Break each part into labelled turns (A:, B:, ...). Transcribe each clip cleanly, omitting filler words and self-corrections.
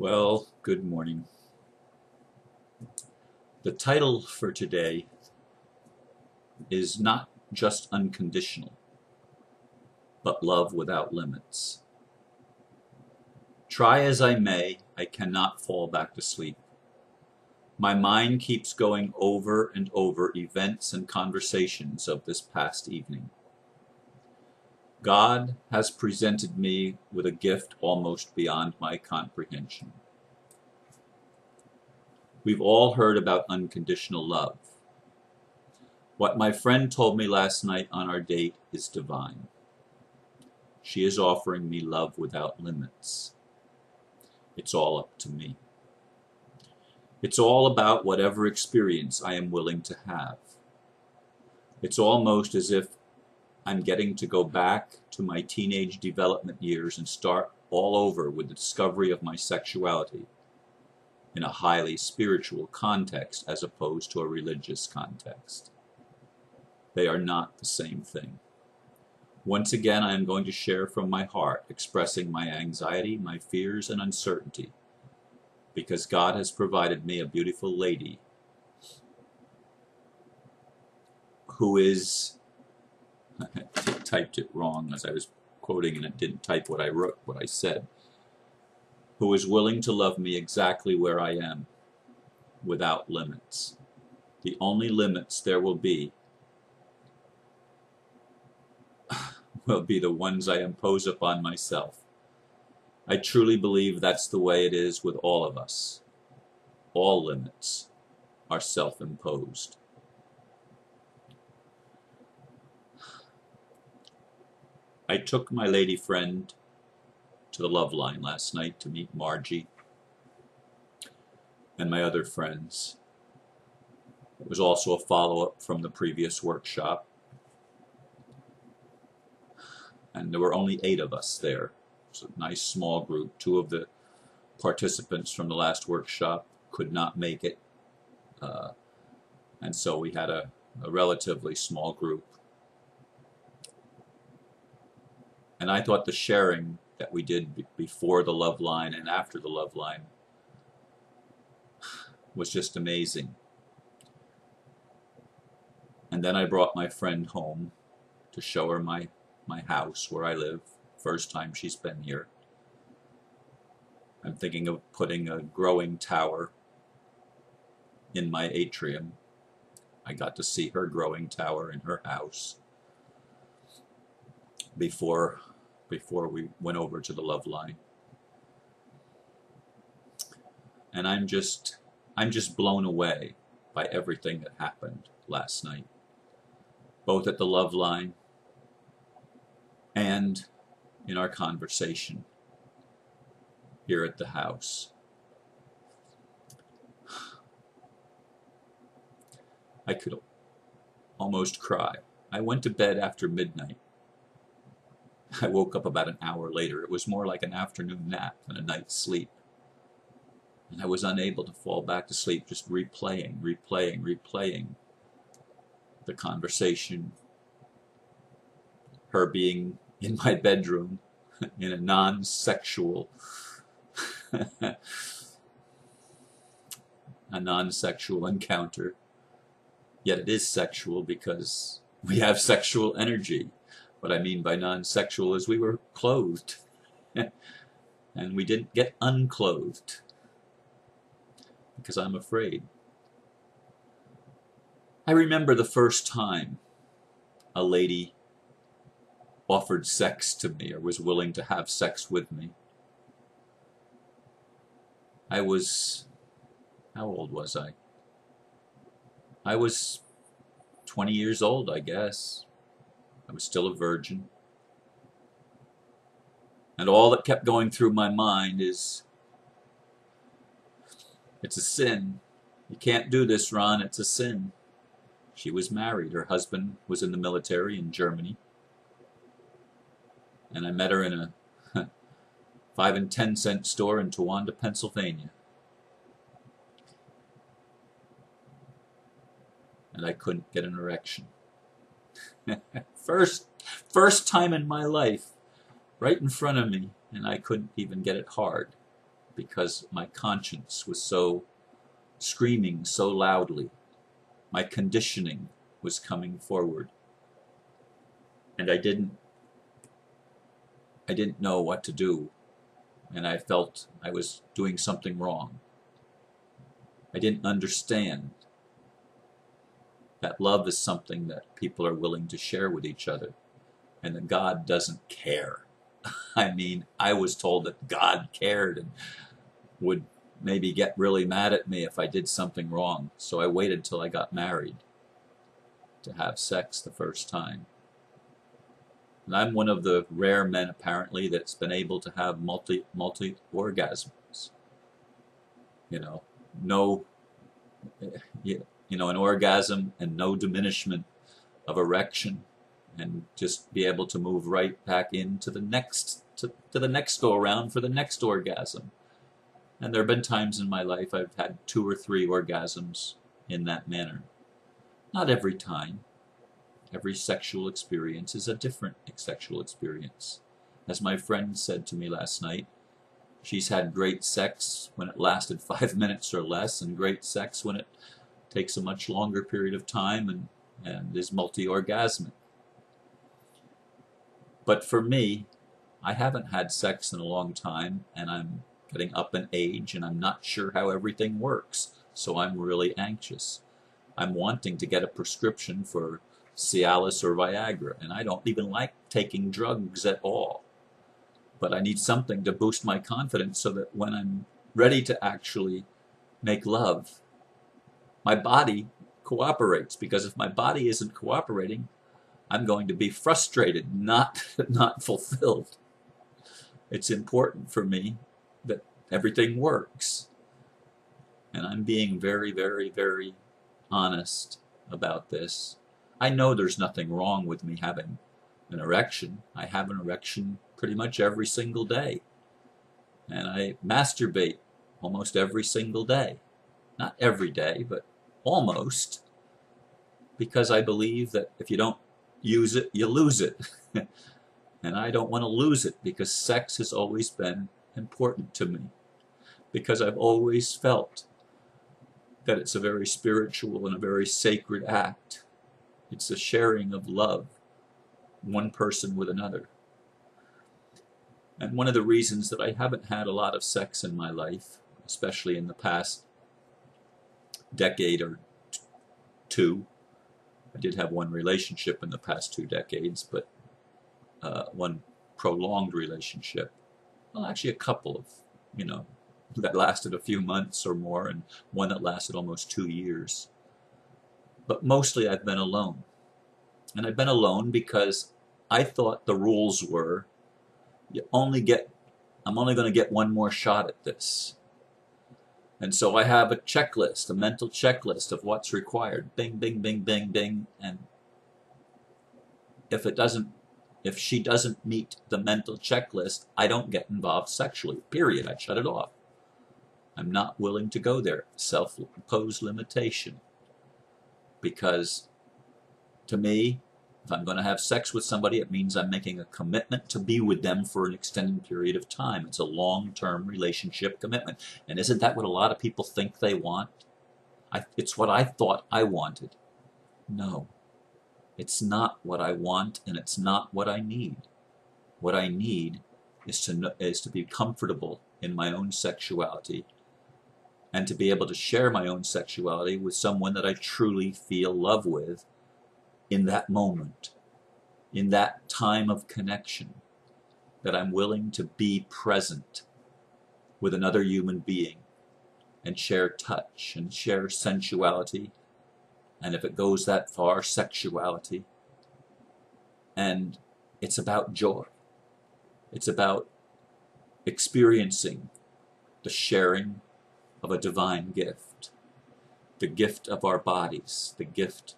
A: Well, good morning. The title for today is not just unconditional, but love without limits. Try as I may, I cannot fall back to sleep. My mind keeps going over and over events and conversations of this past evening. God has presented me with a gift almost beyond my comprehension. We've all heard about unconditional love. What my friend told me last night on our date is divine. She is offering me love without limits. It's all up to me. It's all about whatever experience I am willing to have. It's almost as if I'm getting to go back to my teenage development years and start all over with the discovery of my sexuality in a highly spiritual context as opposed to a religious context. They are not the same thing. Once again, I am going to share from my heart, expressing my anxiety, my fears, and uncertainty, because God has provided me a beautiful lady who is, I typed it wrong as I was quoting and it didn't type what I wrote, what I said, who is willing to love me exactly where I am, without limits. The only limits there will be the ones I impose upon myself. I truly believe that's the way it is with all of us. All limits are self-imposed. I took my lady friend to the Love Line last night to meet Margie and my other friends. It was also a follow-up from the previous workshop. And there were only 8 of us there. It was a nice small group. 2 of the participants from the last workshop could not make it. And so we had a relatively small group. And I thought the sharing that we did before the Love Line and after the Love Line was just amazing. And then I brought my friend home to show her my house where I live. First time she's been here. I'm thinking of putting a growing tower in my atrium. I got to see her growing tower in her house before we went over to the Love Line. And I'm just blown away by everything that happened last night, both at the Love Line and in our conversation here at the house. I could almost cry. I went to bed after midnight. I woke up about an hour later. It was more like an afternoon nap than a night's sleep. And I was unable to fall back to sleep, just replaying the conversation. Her being in my bedroom in a non-sexual encounter. Yet it is sexual because we have sexual energy. What I mean by non-sexual is we were clothed and we didn't get unclothed because I'm afraid. I remember the first time a lady offered sex to me or was willing to have sex with me. I was, how old was I? I was 20 years old, I guess. I was still a virgin. And all that kept going through my mind is, it's a sin. You can't do this, Ron. It's a sin. She was married. Her husband was in the military in Germany. And I met her in a 5 and 10 cent store in Towanda, Pennsylvania. And I couldn't get an erection. First time in my life, right in front of me, and I couldn't even get it hard because my conscience was so screaming so loudly. My conditioning was coming forward. And I didn't know what to do. And I felt I was doing something wrong. I didn't understand that love is something that people are willing to share with each other, and that God doesn't care. I mean, I was told that God cared and would maybe get really mad at me if I did something wrong. So I waited till I got married to have sex the first time. And I'm one of the rare men, apparently, that's been able to have multi orgasms. No, an orgasm and no diminishment of erection, and just be able to move right back into the next to the next go around for the next orgasm. And there have been times in my life I've had 2 or 3 orgasms in that manner. Not every time. Every sexual experience is a different sexual experience. As my friend said to me last night, she's had great sex when it lasted 5 minutes or less, and great sex when it takes a much longer period of time and is multi-orgasmic. But for me, I haven't had sex in a long time, and I'm getting up in age, and I'm not sure how everything works, so I'm really anxious. I'm wanting to get a prescription for Cialis or Viagra, and I don't even like taking drugs at all. But I need something to boost my confidence so that when I'm ready to actually make love, my body cooperates. Because if my body isn't cooperating, I'm going to be frustrated, not fulfilled. It's important for me that everything works. And I'm being very, very, very honest about this. I know there's nothing wrong with me having an erection. I have an erection pretty much every single day. And I masturbate almost every single day. Not every day, but almost. Because I believe that if you don't use it, you lose it. And I don't want to lose it, because sex has always been important to me. Because I've always felt that it's a very spiritual and a very sacred act. It's a sharing of love, one person with another. And one of the reasons that I haven't had a lot of sex in my life, especially in the past decade or 2, I did have one relationship in the past 2 decades, but one prolonged relationship. Well, actually a couple of, that lasted a few months or more, and one that lasted almost 2 years. But mostly I've been alone. And I've been alone because I thought the rules were, I'm only going to get one more shot at this. And so I have a checklist, a mental checklist of what's required. Bing, bing, bing, bing, bing. And if she doesn't meet the mental checklist, I don't get involved sexually, period. I shut it off. I'm not willing to go there. Self-imposed limitation. Because to me, if I'm going to have sex with somebody, it means I'm making a commitment to be with them for an extended period of time. It's a long-term relationship commitment. And isn't that what a lot of people think they want? It's what I thought I wanted. No, it's not what I want, and it's not what I need. What I need is to be comfortable in my own sexuality, and to be able to share my own sexuality with someone that I truly feel love with in that moment, in that time of connection, that I'm willing to be present with another human being and share touch and share sensuality, and if it goes that far, sexuality. And it's about joy. It's about experiencing the sharing of a divine gift, the gift of our bodies, the gift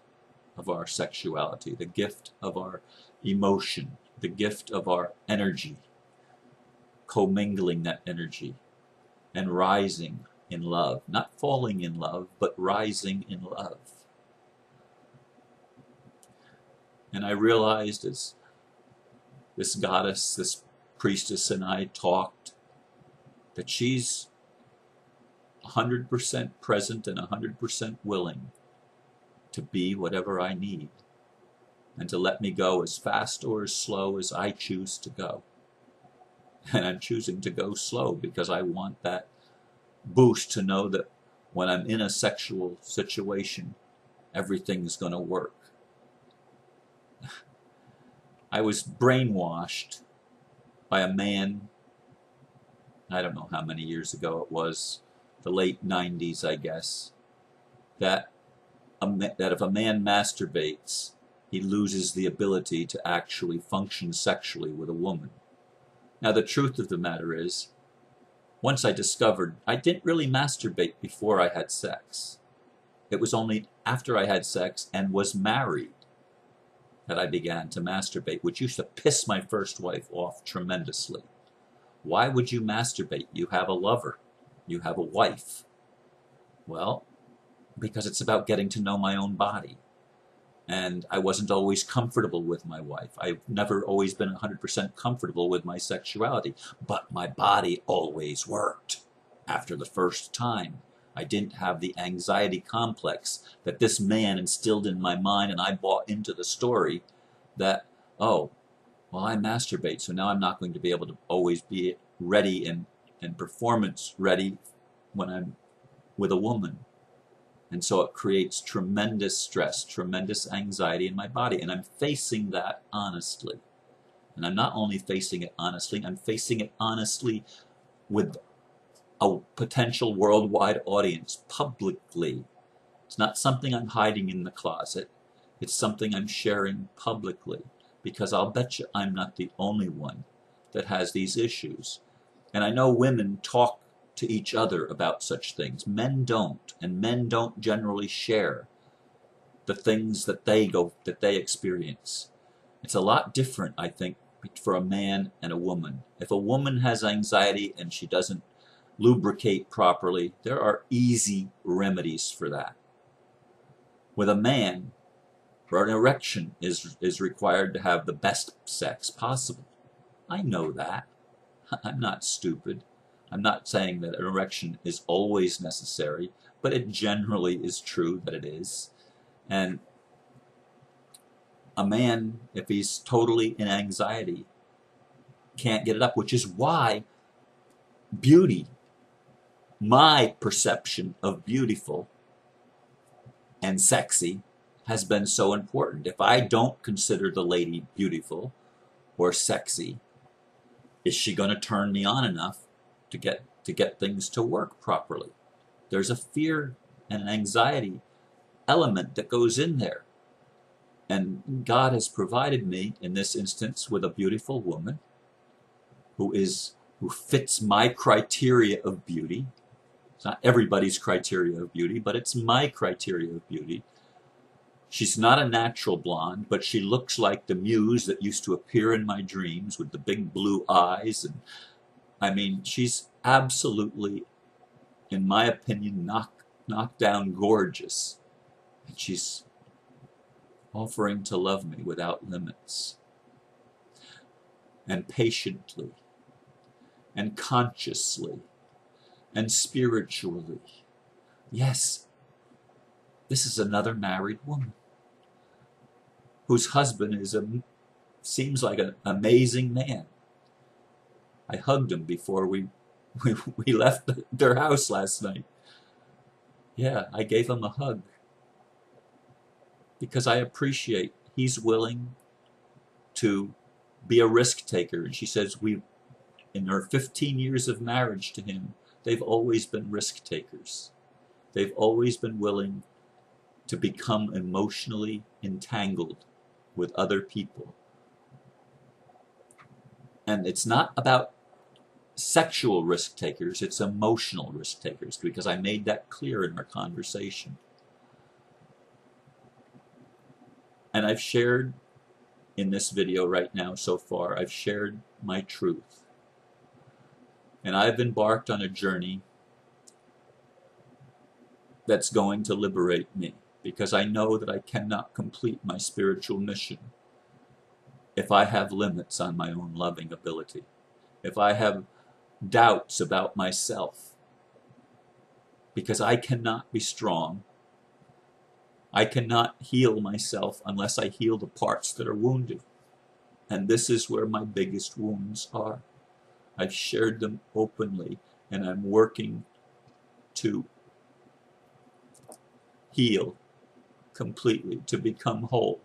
A: of our sexuality, the gift of our emotion, the gift of our energy, commingling that energy and rising in love, not falling in love, but rising in love. And I realized as this goddess, this priestess and I talked, that she's 100% present and 100% willing to be whatever I need, and to let me go as fast or as slow as I choose to go. And I'm choosing to go slow because I want that boost to know that when I'm in a sexual situation, everything's going to work. I was brainwashed by a man, I don't know how many years ago it was, the late 90s, I guess, that if a man masturbates, he loses the ability to actually function sexually with a woman. Now, the truth of the matter is, once I discovered I didn't really masturbate before I had sex. It was only after I had sex and was married that I began to masturbate, which used to piss my first wife off tremendously. Why would you masturbate? You have a lover. You have a wife. Well, because it's about getting to know my own body. And I wasn't always comfortable with my wife. I've never always been 100% comfortable with my sexuality, but my body always worked. After the first time, I didn't have the anxiety complex that this man instilled in my mind, and I bought into the story that, oh, well, I masturbate, so now I'm not going to be able to always be ready and performance ready when I'm with a woman. And so it creates tremendous stress, tremendous anxiety in my body. And I'm facing that honestly. And I'm not only facing it honestly, I'm facing it honestly with a potential worldwide audience, publicly. It's not something I'm hiding in the closet. It's something I'm sharing publicly. Because I'll bet you I'm not the only one that has these issues. And I know women talk to each other about such things. Men don't, and men don't generally share the things that they experience. It's a lot different, I think, for a man and a woman. If a woman has anxiety and she doesn't lubricate properly, there are easy remedies for that. With a man, for an erection is required to have the best sex possible. I know that. I'm not stupid. I'm not saying that an erection is always necessary, but it generally is true that it is. And a man, if he's totally in anxiety, can't get it up, which is why beauty, my perception of beautiful and sexy, has been so important. If I don't consider the lady beautiful or sexy, is she going to turn me on enough to get things to work properly? There's a fear and an anxiety element that goes in there. And God has provided me, in this instance, with a beautiful woman who fits my criteria of beauty. It's not everybody's criteria of beauty, but it's my criteria of beauty. She's not a natural blonde, but she looks like the muse that used to appear in my dreams with the big blue eyes. And I mean, she's absolutely, in my opinion, knocked down gorgeous. And she's offering to love me without limits, and patiently, and consciously, and spiritually. Yes, this is another married woman whose husband seems like an amazing man. I hugged him before we left their house last night. Yeah, I gave him a hug because I appreciate he's willing to be a risk taker. And she says in her 15 years of marriage to him, they've always been risk takers. They've always been willing to become emotionally entangled with other people. And it's not about sexual risk takers, it's emotional risk takers, because I made that clear in our conversation. And I've shared in this video right now so far, I've shared my truth. And I've embarked on a journey that's going to liberate me, because I know that I cannot complete my spiritual mission if I have limits on my own loving ability, if I have doubts about myself. because I cannot be strong. I cannot heal myself unless I heal the parts that are wounded. And this is where my biggest wounds are. I've shared them openly, and I'm working to heal completely, to become whole,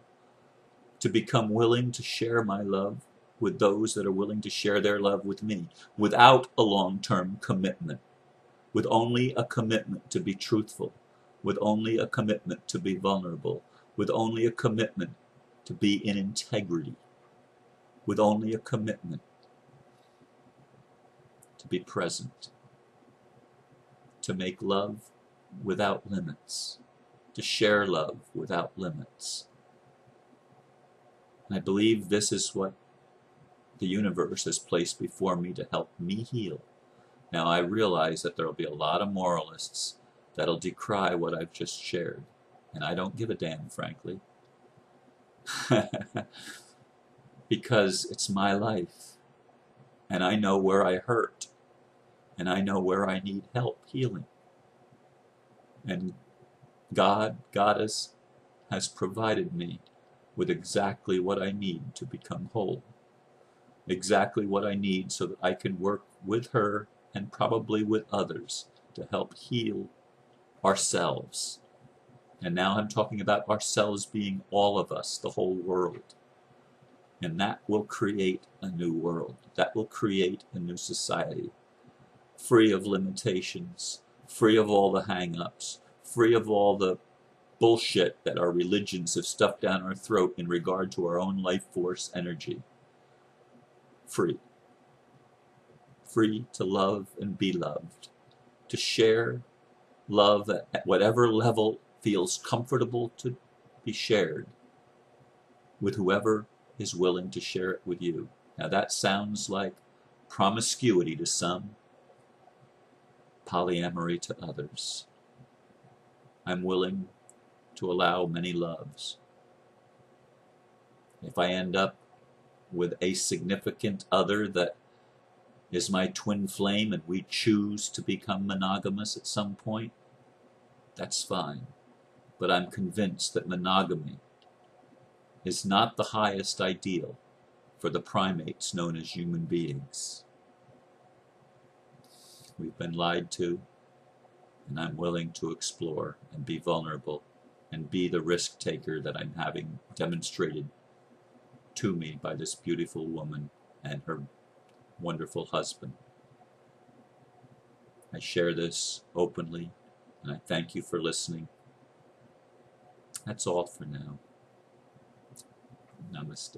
A: to become willing to share my love with those that are willing to share their love with me, without a long-term commitment, with only a commitment to be truthful, with only a commitment to be vulnerable, with only a commitment to be in integrity, with only a commitment to be present, to make love without limits, to share love without limits. And I believe this is what the universe has placed before me to help me heal. Now I realize that there will be a lot of moralists that'll decry what I've just shared, and I don't give a damn, frankly. Because it's my life, and I know where I hurt, and I know where I need help healing. And God, Goddess, has provided me with exactly what I need to become whole. Exactly what I need so that I can work with her and probably with others to help heal ourselves. And now I'm talking about ourselves being all of us, the whole world. And that will create a new world. That will create a new society, free of limitations, free of all the hang-ups, free of all the bullshit that our religions have stuffed down our throat in regard to our own life force energy. Free. Free to love and be loved. To share love at whatever level feels comfortable to be shared with whoever is willing to share it with you. Now that sounds like promiscuity to some, polyamory to others. I'm willing to allow many loves. If I end up with a significant other that is my twin flame and we choose to become monogamous at some point, that's fine. But I'm convinced that monogamy is not the highest ideal for the primates known as human beings. We've been lied to, and I'm willing to explore and be vulnerable and be the risk taker that I'm having demonstrated to me by this beautiful woman and her wonderful husband. I share this openly, and I thank you for listening. That's all for now. Namaste.